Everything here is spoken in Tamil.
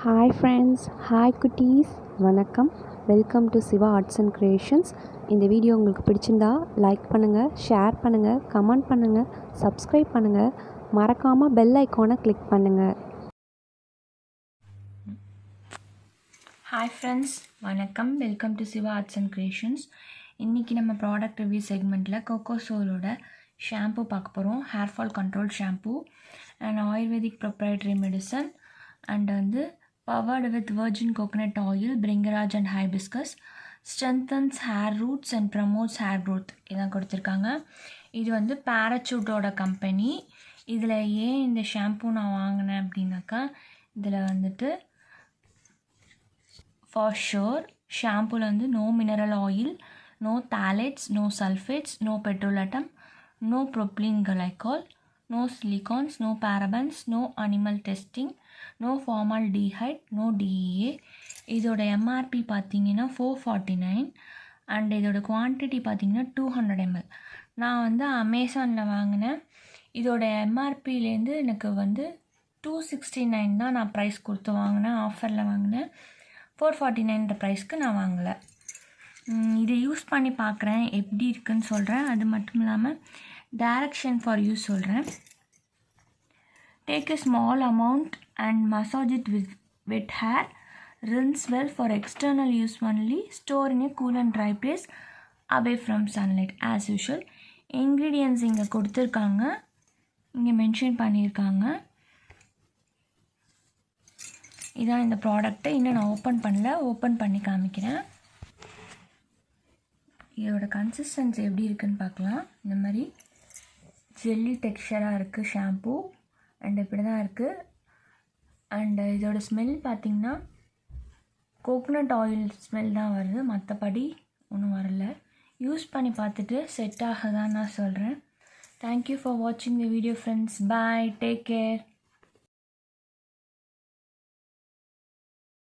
ஹாய் ஃப்ரெண்ட்ஸ், ஹாய் குட்டீஸ், வணக்கம். Welcome to Siva arts and creations. இந்த வீடியோ உங்களுக்கு பிடிச்சிருந்தா லைக் பண்ணுங்கள், ஷேர் பண்ணுங்கள், கமெண்ட் பண்ணுங்கள், சப்ஸ்கிரைப் பண்ணுங்கள், மறக்காமல் பெல் ஐக்கானை கிளிக் பண்ணுங்கள். ஹாய் ஃப்ரெண்ட்ஸ், வணக்கம். Welcome to Siva arts and creations. இன்றைக்கி நம்ம ப்ராடக்ட் ரிவ்யூ செக்மெண்ட்டில் கோகோ சோலோட ஷாம்பூ பார்க்க போகிறோம். Hairfall control shampoo and ayurvedic proprietary medicine and வந்து powered with virgin coconut oil, bhringraj and hibiscus, strengthens hair roots and promotes hair growth இதான் கொடுத்துருக்காங்க. இது வந்து பேராசூட்டோட கம்பெனி. இதில் ஏன் இந்த ஷாம்பூ நான் வாங்கினேன் அப்படின்னாக்கா, இதில் வந்துட்டு ஃபார் ஷோர் ஷாம்பூவில் வந்து no mineral oil, no phthalates, no sulphates, no petrolatum, no propylene glycol, no silicons, no parabens, no animal testing, no formaldehyde, no DEA. இதோட MRP பார்த்தீங்கன்னா 449 அண்ட் இதோட குவான்டிட்டி பார்த்தீங்கன்னா 200 ml. நான் வந்து அமேசானில் வாங்கினேன். இதோட எம்ஆர்பிலேருந்து எனக்கு வந்து 269 தான் நான் ப்ரைஸ் கொடுத்து வாங்கினேன். ஆஃபரில் வாங்கினேன். 449 ப்ரைஸ்க்கு நான் வாங்கலை. இதை யூஸ் பண்ணி பார்க்குறேன், எப்படி இருக்குன்னு சொல்கிறேன். அது மட்டும் இல்லாமல் டைரக்ஷன் ஃபார் யூஸ் சொல்கிறேன். Take a small amount and massage it with wet hair. Rinse well for external use only. Store in a cool and dry place away from sunlight as usual. Ingredients இங்கே கொடுத்துருக்காங்க, இங்கே மென்ஷன் பண்ணியிருக்காங்க. இதான் இந்த ப்ராடக்ட்டை இன்னும் நான் ஓப்பன் பண்ணல, ஓப்பன் பண்ணி காமிக்கிறேன். இதோட கன்சிஸ்டன்சி எப்படி இருக்குதுன்னு பார்க்கலாம். இந்த மாதிரி ஜெல்லி டெக்ஸ்சராக இருக்குது ஷாம்பூ அண்ட் இப்படி தான் இருக்குது. அண்டு இதோட ஸ்மெல் பார்த்திங்கன்னா கோகனட் ஆயில் ஸ்மெல் தான் வருது, மற்றபடி ஒன்றும் வரல. யூஸ் பண்ணி பார்த்துட்டு செட் ஆகுதான்னு நான் சொல்கிறேன். தேங்க்யூ ஃபார் வாட்சிங் the video friends. Bye, take care.